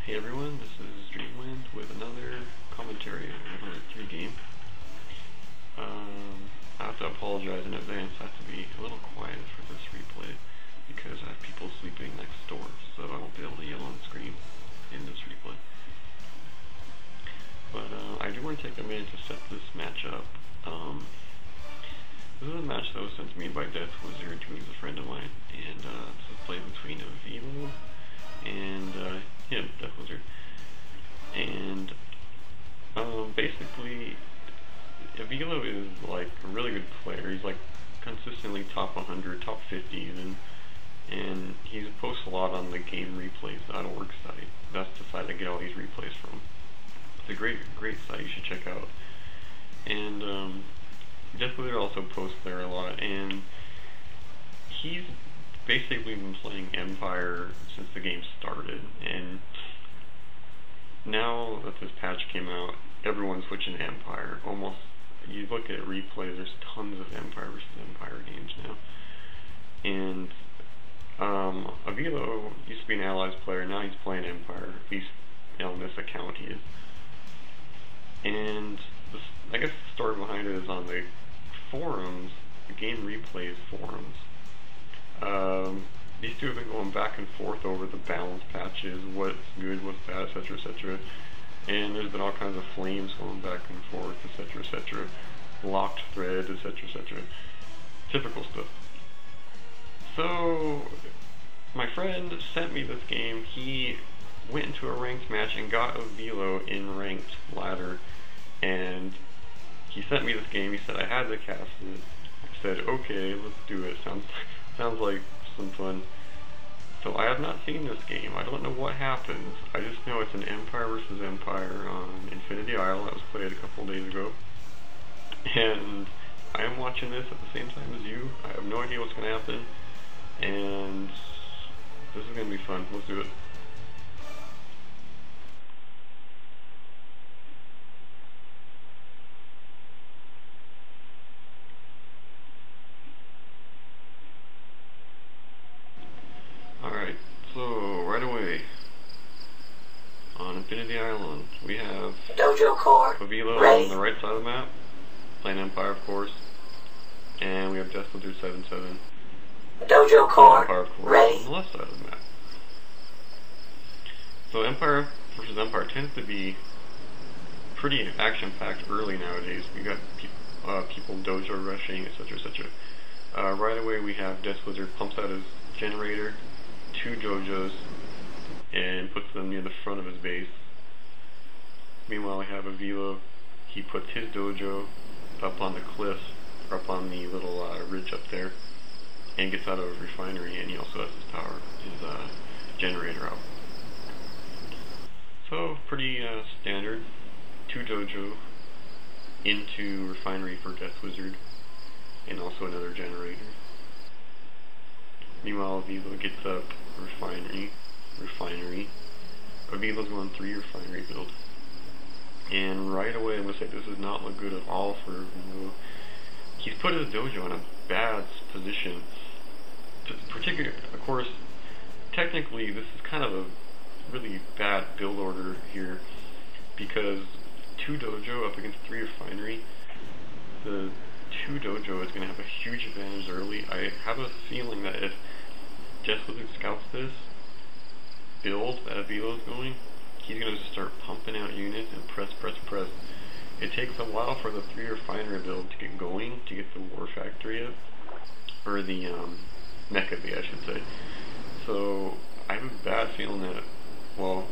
Hey everyone, this is Dreamland with another commentary on a 3 game. I have to apologize in advance. I have to be a little quiet for this replay because I have people sleeping next door, so I won't be able to yell on screen in this replay. But I do want to take a minute to set this match up. This is a match that was sent to me by DeathWizard, who is a friend of mine, and this is played between Avilo and him, DeathWizard. And basically, Avilo is like a really good player. He's like consistently top 100, top 50 even, and he posts a lot on the game.replays.org site. That's the site I get all these replays from. It's a great site you should check out. And DeathWizard also posts there a lot, and he's basically been playing Empire since the game started, and now that this patch came out, everyone's switching to Empire. Almost, you look at replays, there's tons of Empire versus Empire games now. And Avilo used to be an Allies player, now he's playing Empire, at least on this account he is. And I guess the story behind it is on the forums, the game replays forums. These two have been going back and forth over the balance patches, what's good, what's bad, etc, etc. And there's been all kinds of flames going back and forth, etc, etc. Locked threads, etc, etc. Typical stuff. So, my friend sent me this game. He went into a ranked match and got Avilo in ranked ladder, and he sent me this game. He said I had to cast it. I said, okay, let's do it. Sounds like some fun. So I have not seen this game. I don't know what happens. I just know it's an Empire versus Empire on Infinity Isle that was played a couple days ago. And I am watching this at the same time as you. I have no idea what's going to happen. And this is going to be fun. Let's do it. Alright, so right away, on Infinity Island, we have Dojo Core, Avilo Ray. on the right side of the map, playing Empire of course, and we have DeathWizard77 Dojo playing Empire Core, of course Ray. on the left side of the map. So Empire versus Empire tends to be pretty action-packed early nowadays. We got people dojo rushing, etc, etc. Right away we have DeathWizard pumps out his generator, 2 dojos, and puts them near the front of his base. Meanwhile we have Avilo. He puts his dojo up on the cliff, or up on the little ridge up there, and gets out of a refinery, and he also has his generator out. So pretty standard. 2 dojo into refinery for DeathWizard, and also another generator. Meanwhile, Avilo gets up refinery. Avilo's going 3 refinery build. And right away, I'm going to say this does not look good at all for Avilo. He's put his dojo in a bad position. Particularly, of course, technically, this is kind of a really bad build order here, because 2 dojo up against 3 refinery, the 2 dojo is going to have a huge advantage early. I have a feeling that if DeathWizard scouts this build that Avilo is going, he's going to just start pumping out units and press. It takes a while for the 3 refinery build to get going, to get the war factory up, or the mecha bay, I should say. So I have a bad feeling that, well,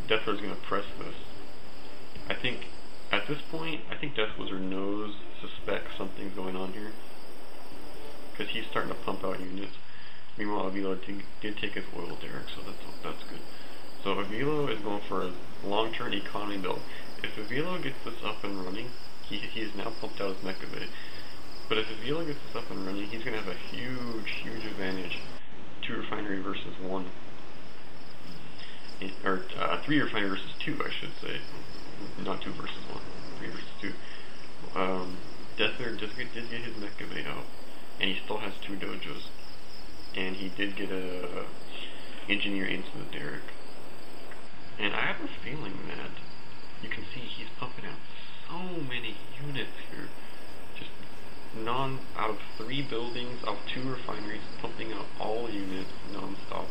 DeathWizard is going to press this. I think at this point, I think DeathWizard suspects something's going on here, because he's starting to pump out units. Meanwhile, Avilo did take his oil derrick, so that's good. So Avilo is going for a long-term economy build. If Avilo gets this up and running, he has now pumped out his mecha bay. But if Avilo gets this up and running, he's going to have a huge advantage. 2 refinery versus 1. Or 3 refinery versus 2, I should say. Not 2 versus 1. 3 versus 2. DeathWizard did get his mecha bay out, and he still has 2 dojos. And he did get a engineer into the derrick. failing that. You can see he's pumping out so many units here. Just out of 3 buildings, out of 2 refineries, pumping out all units non-stop.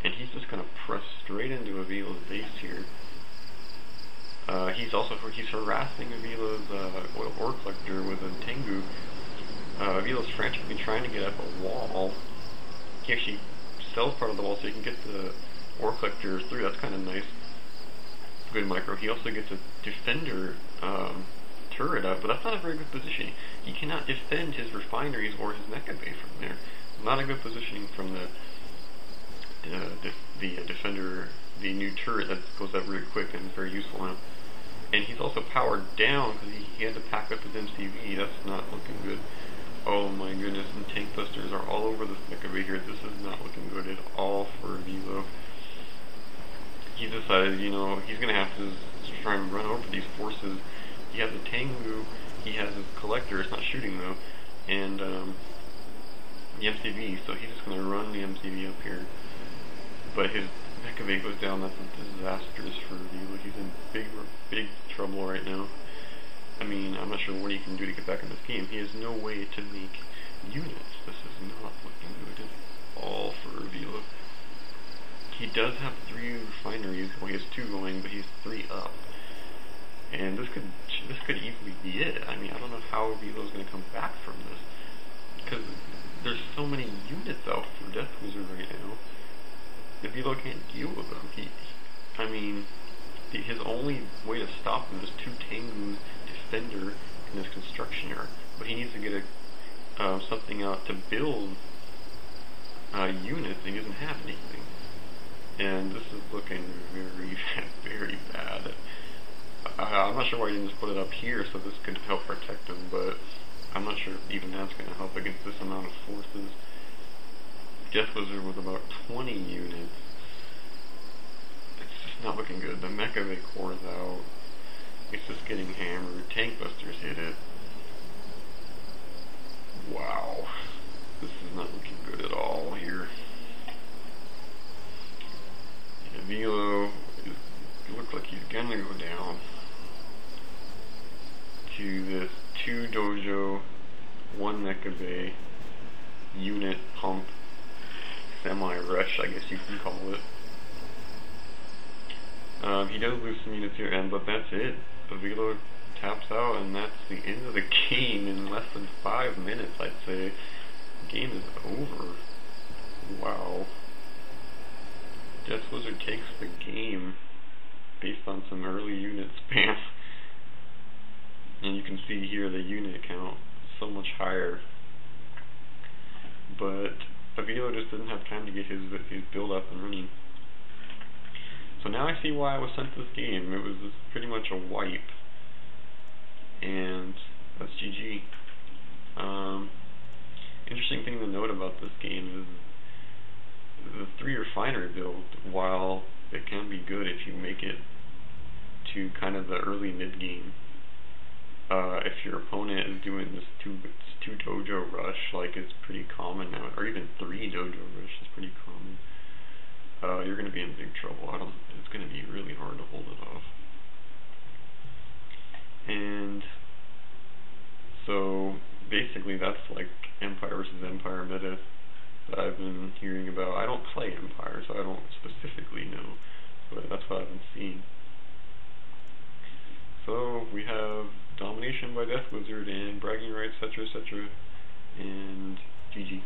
And he's just gonna press straight into Avilo's base here. He's harassing Avilo's ore collector with a Tengu. Avilo's frantically trying to get up a wall. He actually sells part of the wall so he can get the ore collector through. That's kind of nice. Good micro. He also gets a defender turret up, but that's not a very good position. He cannot defend his refineries or his mecha bay from there. Not a good positioning from the defender, the new turret that goes up really quick and is very useful on him. And he's also powered down because he had to pack up his MCV. That's not looking good. Oh my goodness, and tank busters are all over this mecha bay here. This is not looking good at all for Avilo. He decided, you know, he's going to have to try and run over these forces. He has a Tengu, he has his collector, it's not shooting though, and the MCV, so he's just going to run the MCV up here. But his mecha bay goes down. That's disastrous for Avilo. He's in big trouble right now. I mean, I'm not sure what he can do to get back in this game. He has no way to make units. This is not looking good at all for Avilo. He does have 3 refineries. Well, he has 2 going, but he's 3 up. And this could easily be it. I mean, I don't know how Avilo's going to come back from this, because there's so many units out for DeathWizard right now. Avilo can't deal with them. I mean, his only way to stop him is 2 Tengus, defender, and his construction yard. But he needs to get something out to build units, and he doesn't have anything. And this is looking very bad. I'm not sure why he didn't just put it up here so this could help protect him, but I'm not sure if even that's going to help against this amount of forces. DeathWizard with about 20 units. It's just not looking good. The mecha bay core is out. It's just getting hammered. Tank busters hit it. Wow. This is not looking good at all here. Avilo looks like he's gonna go down to this 2 dojo, 1 mecha bay unit pump semi-rush, I guess you can call it. He does lose some units here, but that's it. Avilo taps out, and that's the end of the game in less than 5 minutes, I'd say. The game is over. Wow. DeathWizard takes the game based on some early unit spam. And you can see here the unit count is so much higher. But Avilo just didn't have time to get his build up and running. So now I see why I was sent this game. It was pretty much a wipe. And that's GG. Interesting thing to note about this game is the 3 refinery build, while it can be good if you make it to kind of the early mid game. If your opponent is doing this 2 dojo rush, like it's pretty common now, or even 3 dojo rush is pretty common, you're going to be in big trouble. It's going to be really hard to hold it off. And so basically that's like Empire versus Empire meta that I've been hearing about. I don't play Empire, so I don't specifically know, but that's what I've been seeing. So we have domination by DeathWizard and bragging rights, etc., etc., and GG.